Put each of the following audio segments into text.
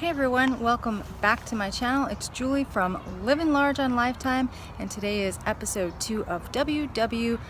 Hey everyone, welcome back to my channel. It's Julie from Living Large on Lifetime, and today is episode 2 of WWWWJD.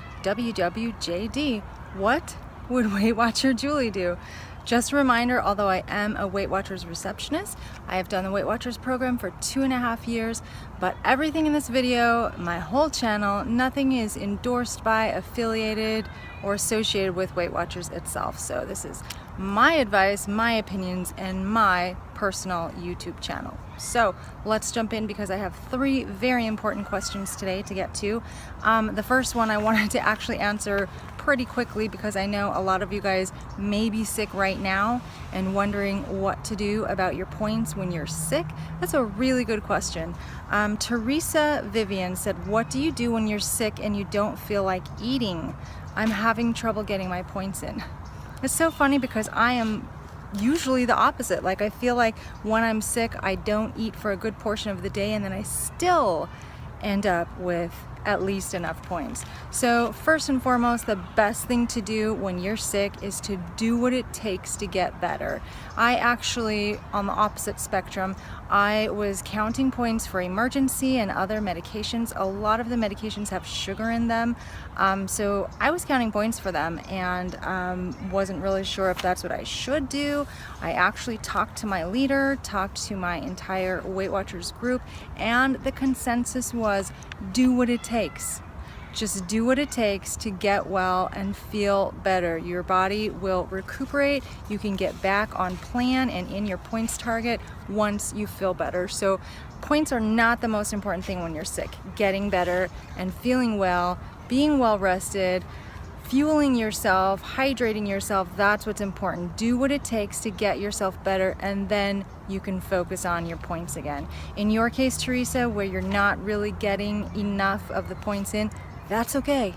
What would Weight Watcher Julie do? Just a reminder, although I am a Weight Watchers receptionist, I have done the Weight Watchers program for 2.5 years, but everything in this video, my whole channel, nothing is endorsed by, affiliated, or associated with Weight Watchers itself. So this is my advice, my opinions, and my personal YouTube channel. So let's jump in because I have 3 very important questions today to get to. The first one I wanted to actually answer pretty quickly because I know a lot of you guys may be sick right now and wondering what to do about your points when you're sick. That's a really good question. Theresa Vivian said, what do you do when you're sick and you don't feel like eating? I'm having trouble getting my points in. It's so funny because I am usually the opposite. Like, I feel like when I'm sick, I don't eat for a good portion of the day, and then I still end up with at least enough points. So first and foremost, the best thing to do when you're sick is to do what it takes to get better. I actually, on the opposite spectrum, I was counting points for emergency and other medications. A lot of the medications have sugar in them, so I was counting points for them and wasn't really sure if that's what I should do. I actually talked to my leader, talked to my entire Weight Watchers group, and the consensus was do what it takes. Just do what it takes to get well and feel better. Your body will recuperate. You can get back on plan and in your points target once you feel better. So points are not the most important thing when you're sick. Getting better and feeling well, being well rested, fueling yourself, hydrating yourself, that's what's important. Do what it takes to get yourself better, and then you can focus on your points again. In your case, Theresa, where you're not really getting enough of the points in, that's okay.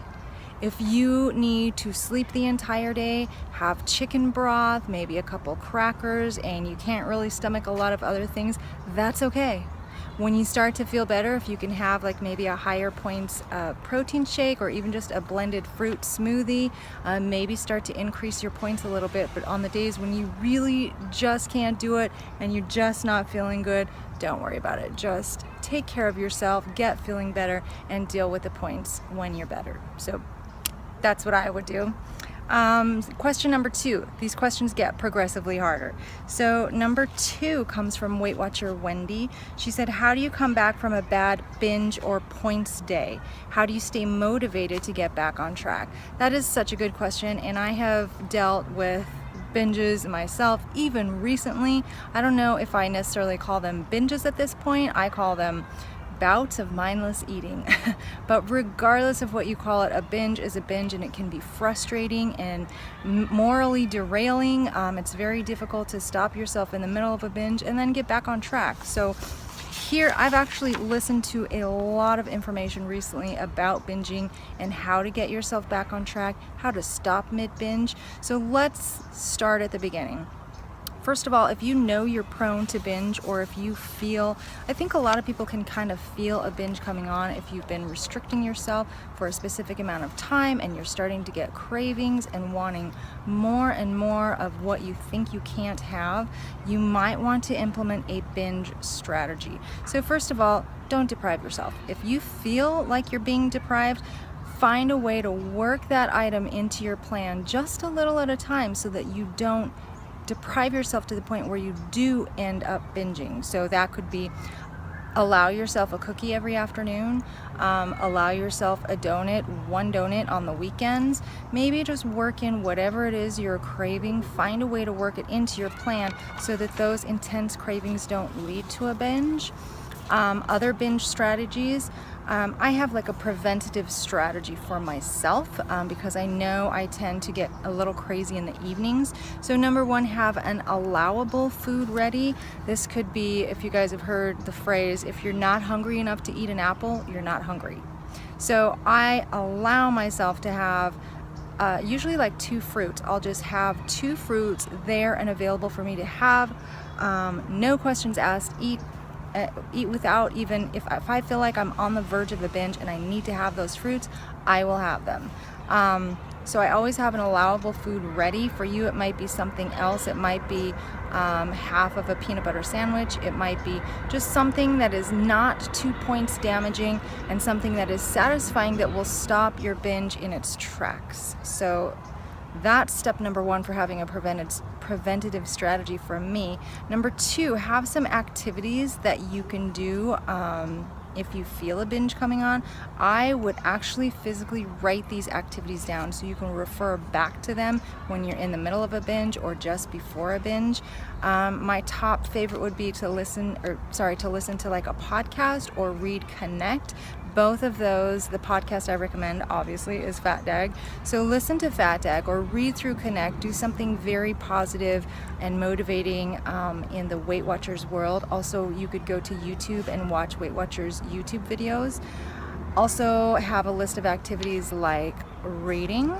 If you need to sleep the entire day, have chicken broth, maybe a couple crackers, and you can't really stomach a lot of other things, that's okay. When you start to feel better, if you can have like maybe a higher points protein shake or even just a blended fruit smoothie, maybe start to increase your points a little bit. But on the days when you really just can't do it and you're just not feeling good, don't worry about it. Just take care of yourself, get feeling better, and deal with the points when you're better. So that's what I would do. Question number 2. These questions get progressively harder. So number 2 comes from Weight Watcher Wendy. She said, how do you come back from a bad binge or points day? How do you stay motivated to get back on track? That is such a good question, and I have dealt with binges myself even recently. I don't know if I necessarily call them binges at this point. I call them bouts of mindless eating. But regardless of what you call it, a binge is a binge, and it can be frustrating and morally derailing. It's very difficult to stop yourself in the middle of a binge and then get back on track. So here, I've actually listened to a lot of information recently about binging and how to get yourself back on track, how to stop mid-binge. So let's start at the beginning. First of all, if you know you're prone to binge, or if you feel, I think a lot of people can kind of feel a binge coming on if you've been restricting yourself for a specific amount of time and you're starting to get cravings and wanting more and more of what you think you can't have, you might want to implement a binge strategy. So first of all, don't deprive yourself. If you feel like you're being deprived, find a way to work that item into your plan just a little at a time so that you don't deprive yourself to the point where you do end up binging. So that could be allow yourself a cookie every afternoon, allow yourself a donut, one donut on the weekends. Maybe just work in whatever it is you're craving. Find a way to work it into your plan so that those intense cravings don't lead to a binge. Other binge strategies, I have like a preventative strategy for myself because I know I tend to get a little crazy in the evenings. So number 1, have an allowable food ready. This could be, if you guys have heard the phrase, if you're not hungry enough to eat an apple, you're not hungry. So I allow myself to have usually like 2 fruits. I'll just have 2 fruits there and available for me to have. No questions asked. Eat without even, if I feel like I'm on the verge of a binge and I need to have those fruits, I will have them. So I always have an allowable food ready. For you, it might be something else. It might be half of a peanut butter sandwich. It might be just something that is not 2 points damaging and something that is satisfying that will stop your binge in its tracks. So that's step number one for having a preventative strategy from me. Number two, have some activities that you can do if you feel a binge coming on. I would actually physically write these activities down so you can refer back to them when you're in the middle of a binge or just before a binge. My top favorite would be to listen to like a podcast or read Connect. Both of those, the podcast I recommend obviously is Fat Dag. So listen to Fat Dag or read through Connect. Do something very positive and motivating in the Weight Watchers world. Also, you could go to YouTube and watch Weight Watchers YouTube videos. Also have a list of activities like reading,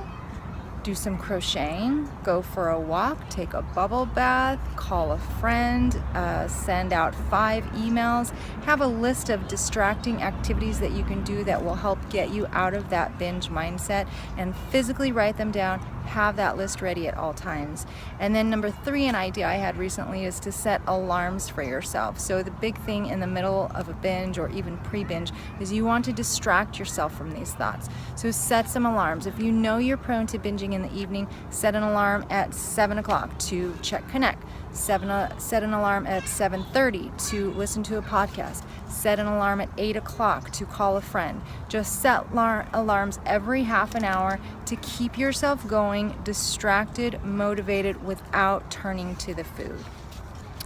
do some crocheting, go for a walk, take a bubble bath, call a friend, send out 5 emails. Have a list of distracting activities that you can do that will help get you out of that binge mindset, and physically write them down. Have that list ready at all times. And then number 3, an idea I had recently is to set alarms for yourself. So the big thing in the middle of a binge or even pre-binge is you want to distract yourself from these thoughts. So set some alarms. If you know you're prone to binging in the evening, set an alarm at 7 o'clock to check Connect. Set an alarm at 7:30 to listen to a podcast. Set an alarm at 8 o'clock to call a friend. Just set alarms every half an hour to keep yourself going, distracted, motivated, without turning to the food.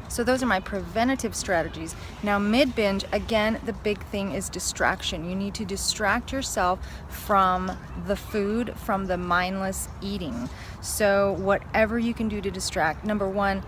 So those are my preventative strategies. Now mid-binge, again, the big thing is distraction. You need to distract yourself from the food, from the mindless eating. So whatever you can do to distract. Number one,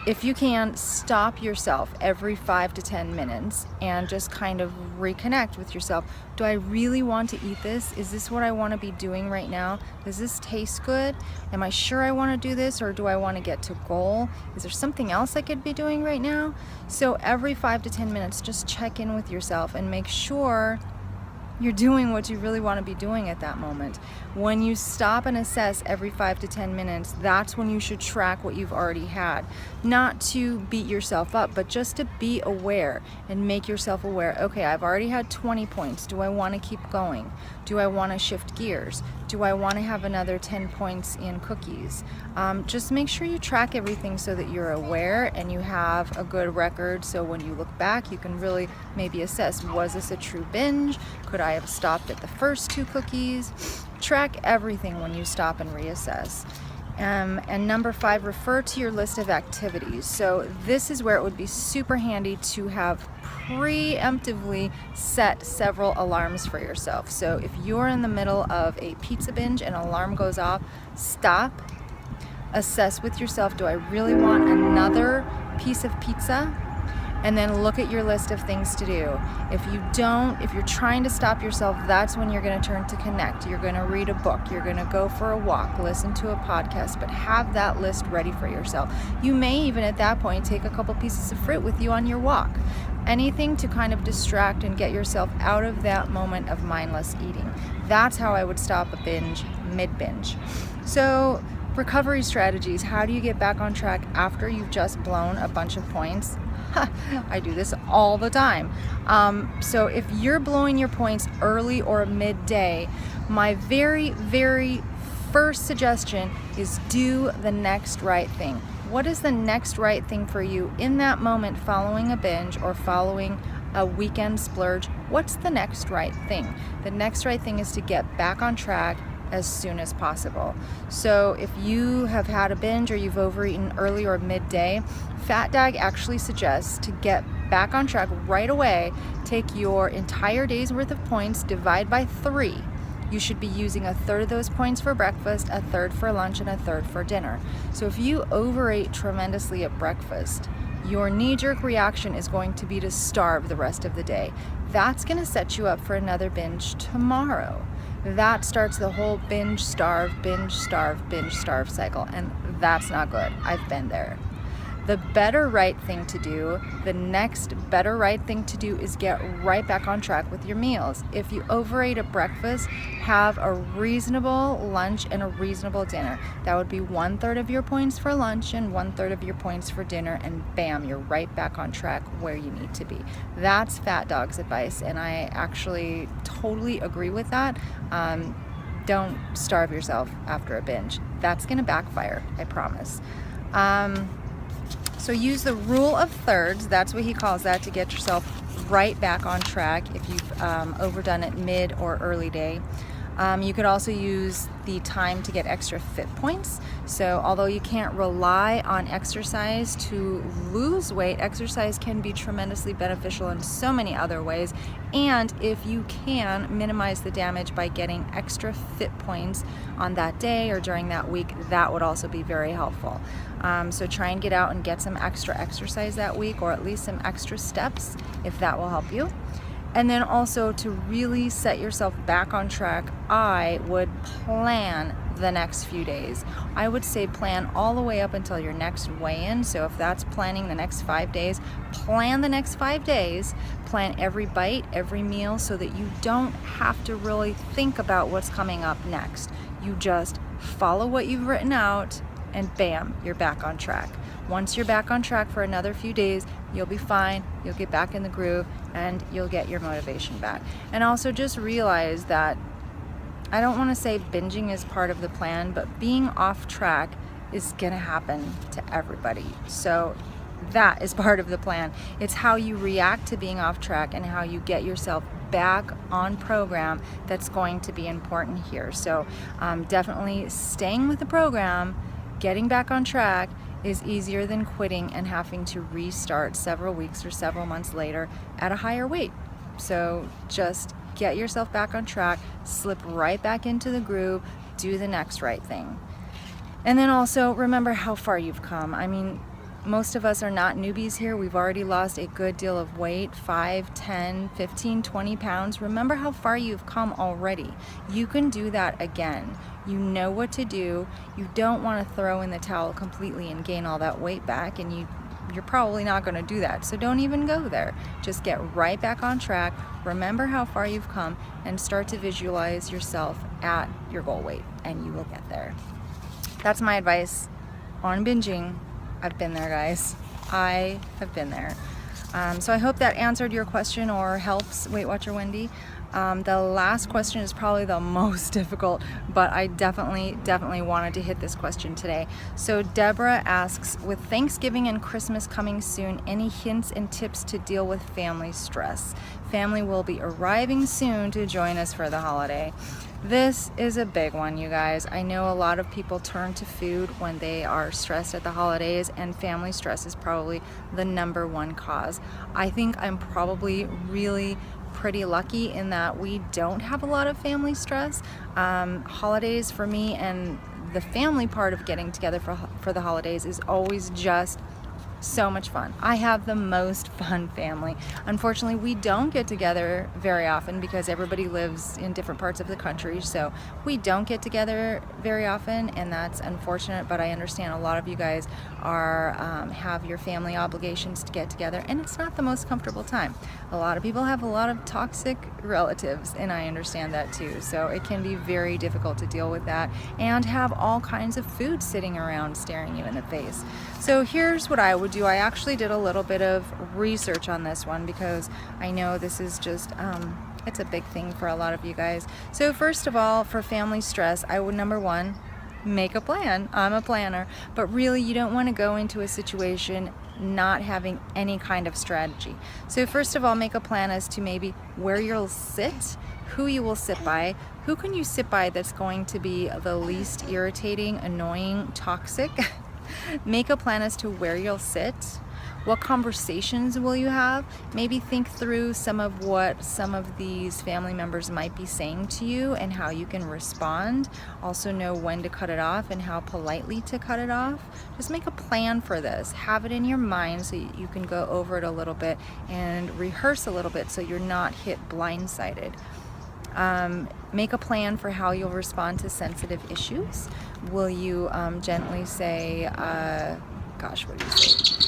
if you can, stop yourself every 5 to 10 minutes and just kind of reconnect with yourself. Do I really want to eat this? Is this what I want to be doing right now? Does this taste good? Am I sure I want to do this, or do I want to get to goal? Is there something else I could be doing right now? So every 5 to 10 minutes, just check in with yourself and make sure you're doing what you really want to be doing at that moment. When you stop and assess every 5 to 10 minutes, that's when you should track what you've already had. Not to beat yourself up, but just to be aware and make yourself aware. Okay, I've already had 20 points. Do I want to keep going? Do I want to shift gears? Do I want to have another 10 points in cookies? Just make sure you track everything so that you're aware and you have a good record. So when you look back, you can really maybe assess, was this a true binge? Could I have stopped at the first 2 cookies? Track everything when you stop and reassess. And number 5, refer to your list of activities. So this is where it would be super handy to have preemptively set several alarms for yourself. So if you're in the middle of a pizza binge and an alarm goes off, stop, assess with yourself, do I really want another piece of pizza? And then look at your list of things to do. If you're trying to stop yourself, that's when you're going to turn to Connect. You're going to read a book. You're going to go for a walk, listen to a podcast, but have that list ready for yourself. You may even at that point take a couple pieces of fruit with you on your walk. Anything to kind of distract and get yourself out of that moment of mindless eating. That's how I would stop a binge mid-binge. So recovery strategies. How do you get back on track after you've just blown a bunch of points? I do this all the time. So if you're blowing your points early or midday, my very, very first suggestion is do the next right thing. What is the next right thing for you in that moment following a binge or following a weekend splurge? What's the next right thing? The next right thing is to get back on track as soon as possible. So if you have had a binge or you've overeaten early or midday, Fat Dag actually suggests to get back on track right away, take your entire day's worth of points, divide by 3. You should be using a third of those points for breakfast, a third for lunch, and a third for dinner. So if you overate tremendously at breakfast, your knee-jerk reaction is going to be to starve the rest of the day. That's going to set you up for another binge tomorrow. That starts the whole binge, starve cycle, and that's not good. I've been there. The better right thing to do, the next better right thing to do is get right back on track with your meals. If you overate at breakfast, have a reasonable lunch and a reasonable dinner. That would be 1/3 of your points for lunch and 1/3 of your points for dinner, and bam, you're right back on track where you need to be. That's Fat Dog's advice, and I actually totally agree with that. Don't starve yourself after a binge. That's gonna backfire, I promise. So use the rule of thirds, that's what he calls that, to get yourself right back on track if you've overdone it mid or early day. You could also use the time to get extra fit points. So although you can't rely on exercise to lose weight, exercise can be tremendously beneficial in so many other ways. And if you can minimize the damage by getting extra fit points on that day or during that week, that would also be very helpful. So try and get out and get some extra exercise that week, or at least some extra steps, if that will help you. And then also, to really set yourself back on track, I would plan the next few days. I would say plan all the way up until your next weigh-in. So if that's planning the next 5 days, plan the next 5 days, plan every bite, every meal, so that you don't have to really think about what's coming up next. You just follow what you've written out, and bam, you're back on track. Once you're back on track for another few days, you'll be fine, you'll get back in the groove, and you'll get your motivation back. And also just realize that, I don't want to say binging is part of the plan, but being off track is gonna happen to everybody. So that is part of the plan. It's how you react to being off track and how you get yourself back on program that's going to be important here. So definitely staying with the program, getting back on track, is easier than quitting and having to restart several weeks or several months later at a higher weight. So just get yourself back on track, slip right back into the groove, do the next right thing. And then also remember how far you've come. I mean, most of us are not newbies here. We've already lost a good deal of weight, 5, 10, 15, 20 pounds. Remember how far you've come already. You can do that again. You know what to do. You don't want to throw in the towel completely and gain all that weight back, and you're probably not going to do that. So don't even go there. Just get right back on track. Remember how far you've come and start to visualize yourself at your goal weight, and you will get there. That's my advice on binging. I've been there, guys. I have been there. So I hope that answered your question or helps, Weight Watcher Wendy. The last question is probably the most difficult, but I definitely wanted to hit this question today. So Debra asks, with Thanksgiving and Christmas coming soon, any hints and tips to deal with family stress? Family will be arriving soon to join us for the holiday. This is a big one, you guys. I know a lot of people turn to food when they are stressed at the holidays, and family stress is probably the #1 cause. I think I'm probably really pretty lucky in that we don't have a lot of family stress. Holidays for me, and the family part of getting together for the holidays, is always just so much fun. I have the most fun family. Unfortunately, we don't get together very often because everybody lives in different parts of the country, so we don't get together very often, and that's unfortunate, but I understand a lot of you guys have your family obligations to get together, and it's not the most comfortable time. A lot of people have a lot of toxic relatives, and I understand that too, so it can be very difficult to deal with that and have all kinds of food sitting around staring you in the face. So here's what I would do. I actually did a little bit of research on this one because I know this is just it's a big thing for a lot of you guys. So first of all, for family stress, I would, #1, make a plan. I'm a planner, but really you don't want to go into a situation not having any kind of strategy. So first of all, make a plan as to maybe where you'll sit, who you will sit by, who can you sit by that's going to be the least irritating, annoying, toxic. Make a plan as to where you'll sit. What conversations will you have? Maybe think through some of what some of these family members might be saying to you and how you can respond. Also know when to cut it off and how politely to cut it off. Just make a plan for this. Have it in your mind so you can go over it a little bit and rehearse a little bit so you're not hit blindsided. Make a plan for how you'll respond to sensitive issues. Will you gently say, gosh, what do you say?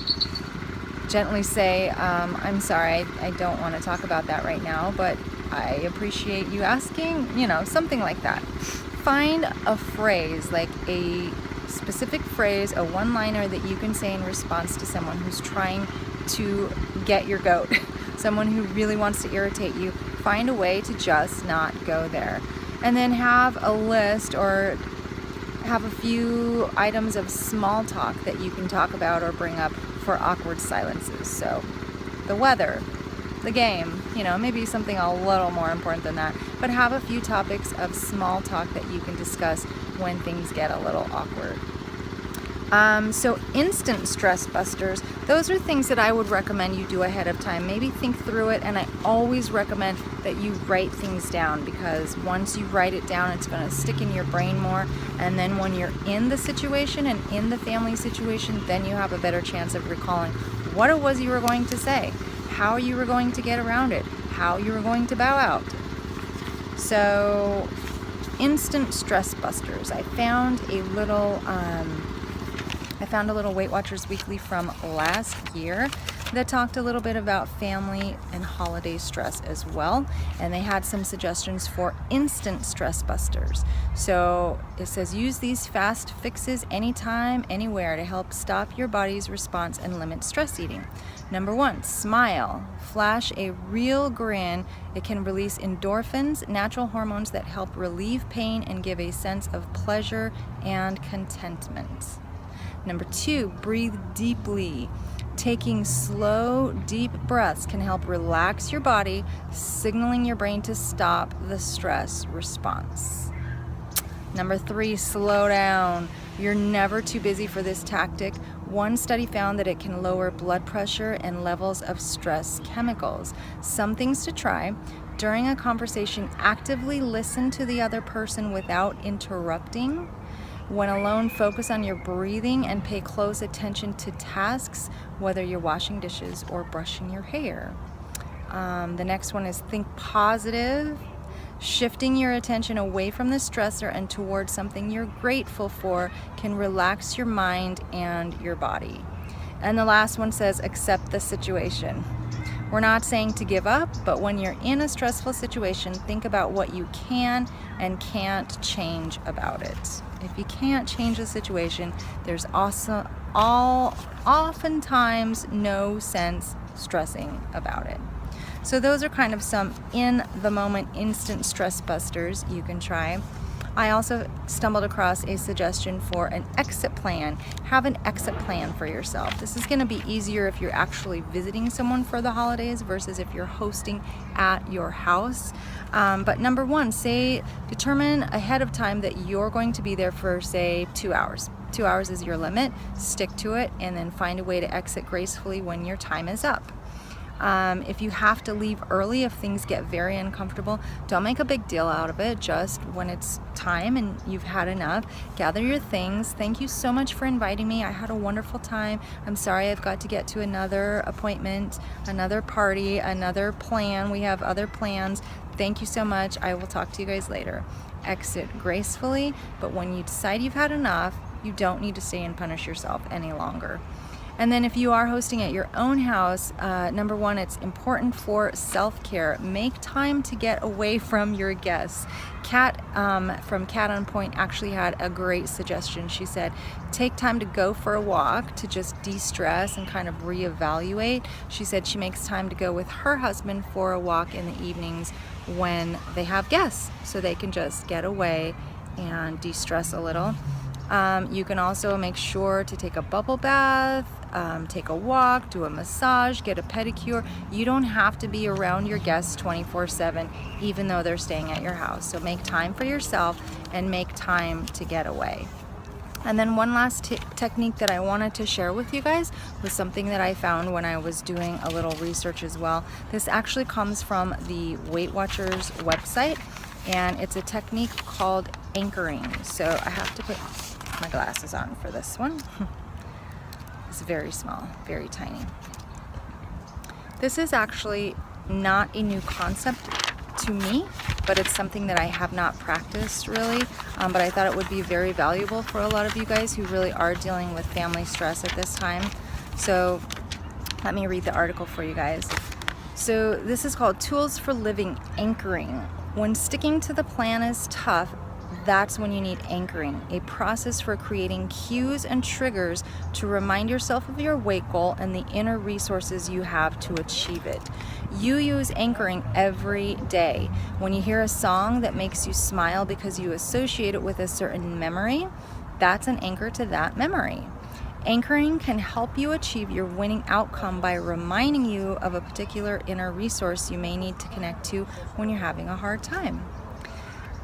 gently say, I'm sorry, I don't want to talk about that right now, but I appreciate you asking, you know, something like that. Find a phrase, like a specific phrase, a one-liner that you can say in response to someone who's trying to get your goat, someone who really wants to irritate you. Find a way to just not go there. And then have a list or have a few items of small talk that you can talk about or bring up for awkward silences. So the weather, the game, you know, maybe something a little more important than that, but have a few topics of small talk that you can discuss when things get a little awkward. So instant stress busters, those are things that I would recommend you do ahead of time. Maybe think through it, and I always recommend that you write things down, because once you write it down, it's going to stick in your brain more, and then when you're in the situation and in the family situation, then you have a better chance of recalling what it was you were going to say, how you were going to get around it, how you were going to bow out. So instant stress busters. I found a little Weight Watchers Weekly from last year that talked a little bit about family and holiday stress as well, and they had some suggestions for instant stress busters. So it says, use these fast fixes anytime, anywhere to help stop your body's response and limit stress eating. Number 1, smile. Flash a real grin. It can release endorphins, natural hormones that help relieve pain and give a sense of pleasure and contentment. Number 2, breathe deeply. Taking slow, deep breaths can help relax your body, signaling your brain to stop the stress response. Number 3, slow down. You're never too busy for this tactic. One study found that it can lower blood pressure and levels of stress chemicals. Some things to try. During a conversation, actively listen to the other person without interrupting. When alone, focus on your breathing and pay close attention to tasks, whether you're washing dishes or brushing your hair. The next one is think positive. Shifting your attention away from the stressor and towards something you're grateful for can relax your mind and your body. And the last one says accept the situation. We're not saying to give up, but when you're in a stressful situation, think about what you can and can't change about it. If you can't change the situation, there's also oftentimes no sense stressing about it. So those are kind of some in the moment instant stress busters you can try. I also stumbled across a suggestion for an exit plan. Have an exit plan for yourself. This is going to be easier if you're actually visiting someone for the holidays versus if you're hosting at your house. But number 1, determine ahead of time that you're going to be there for, say, 2 hours. 2 hours is your limit. Stick to it, and then find a way to exit gracefully when your time is up. If you have to leave early, if things get very uncomfortable, don't make a big deal out of it. Just when it's time and you've had enough, gather your things. Thank you so much for inviting me. I had a wonderful time. I'm sorry I've got to get to another appointment, another party, another plan. We have other plans. Thank you so much. I will talk to you guys later. Exit gracefully, but when you decide you've had enough, you don't need to stay and punish yourself any longer. And then if you are hosting at your own house, number 1, it's important for self-care. Make time to get away from your guests. Kat from Cat on Point actually had a great suggestion. She said, take time to go for a walk to just de-stress and kind of reevaluate. She said she makes time to go with her husband for a walk in the evenings when they have guests, so they can just get away and de-stress a little. You can also make sure to take a bubble bath, take a walk, do a massage, get a pedicure. You don't have to be around your guests 24/7, even though they're staying at your house. So make time for yourself and make time to get away. And then one last technique that I wanted to share with you guys was something that I found when I was doing a little research as well. This actually comes from the Weight Watchers website, and it's a technique called anchoring. So I have to put my glasses on for this one. It's very small, very tiny. This is actually not a new concept to me, but it's something that I have not practiced really, but I thought it would be very valuable for a lot of you guys who really are dealing with family stress at this time. So Let me read the article for you guys. So this is called Tools for Living Anchoring. When sticking to the plan is tough, that's when you need anchoring, a process for creating cues and triggers to remind yourself of your weight goal and the inner resources you have to achieve it. You use anchoring every day. When you hear a song that makes you smile because you associate it with a certain memory, that's an anchor to that memory. Anchoring can help you achieve your winning outcome by reminding you of a particular inner resource you may need to connect to when you're having a hard time.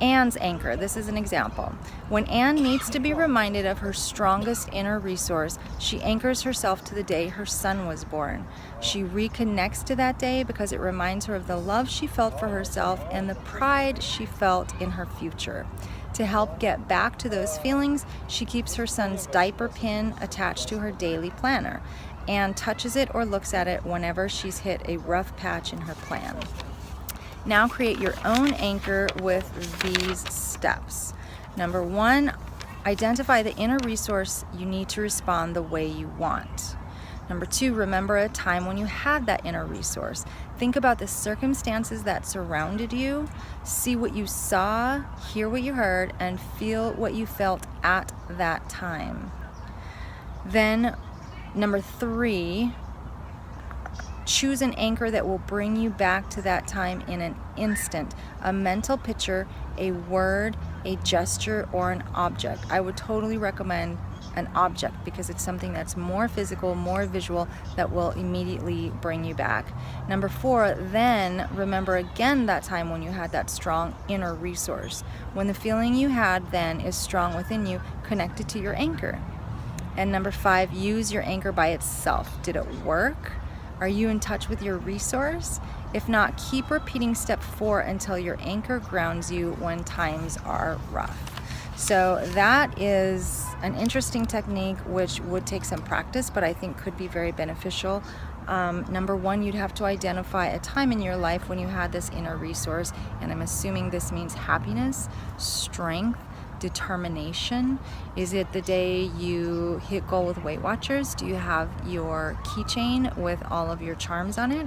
Anne's anchor. This is an example. When Anne needs to be reminded of her strongest inner resource, she anchors herself to the day her son was born. She reconnects to that day because it reminds her of the love she felt for herself and the pride she felt in her future. To help get back to those feelings, she keeps her son's diaper pin attached to her daily planner. Anne touches it or looks at it whenever she's hit a rough patch in her plan. Now create your own anchor with these steps. Number 1, identify the inner resource you need to respond the way you want. Number 2, remember a time when you had that inner resource. Think about the circumstances that surrounded you. See what you saw, hear what you heard, and feel what you felt at that time. Then, number 3, choose an anchor that will bring you back to that time in an instant. A mental picture, a word, a gesture, or an object. I would totally recommend an object because it's something that's more physical, more visual, that will immediately bring you back. Number 4, then remember again that time when you had that strong inner resource. When the feeling you had then is strong within you, connect it to your anchor. And number 5, use your anchor by itself. Did it work? Are you in touch with your resource? If not, keep repeating step 4 until your anchor grounds you when times are rough. So that is an interesting technique which would take some practice, but I think could be very beneficial. Number 1, you'd have to identify a time in your life when you had this inner resource, and I'm assuming this means happiness, strength, determination. Is it the day you hit goal with Weight Watchers? Do you have your keychain with all of your charms on it?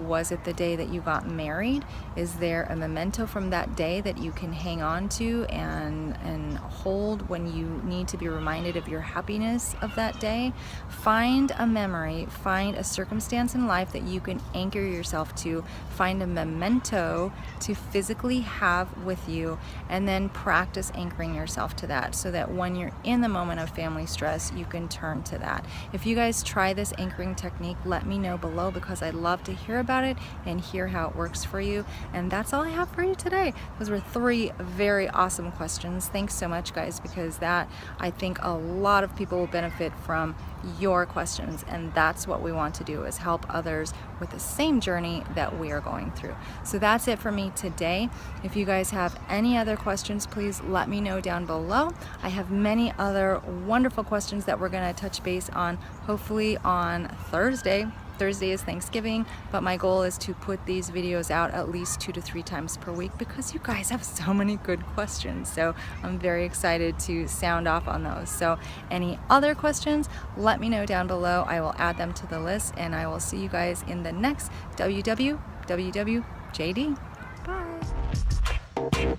Was it the day that you got married? Is there a memento from that day that you can hang on to and hold when you need to be reminded of your happiness of that day? Find a memory, find a circumstance in life that you can anchor yourself to, find a memento to physically have with you, and then practice anchoring yourself to that so that when you're in the moment of family stress, you can turn to that. If you guys try this anchoring technique, let me know below because I'd love to hear about it and hear how it works for you. And that's all I have for you today. Those were 3 very awesome questions. Thanks so much, guys, because that, I think a lot of people will benefit from your questions, and that's what we want to do, is help others with the same journey that we are going through. So that's it for me today. If you guys have any other questions, please let me know down below. I have many other wonderful questions that we're going to touch base on, hopefully on Thursday. Thursday is Thanksgiving, but my goal is to put these videos out at least 2 to 3 times per week because you guys have so many good questions. So I'm very excited to sound off on those. So any other questions, let me know down below. I will add them to the list, and I will see you guys in the next WWWJD. Bye.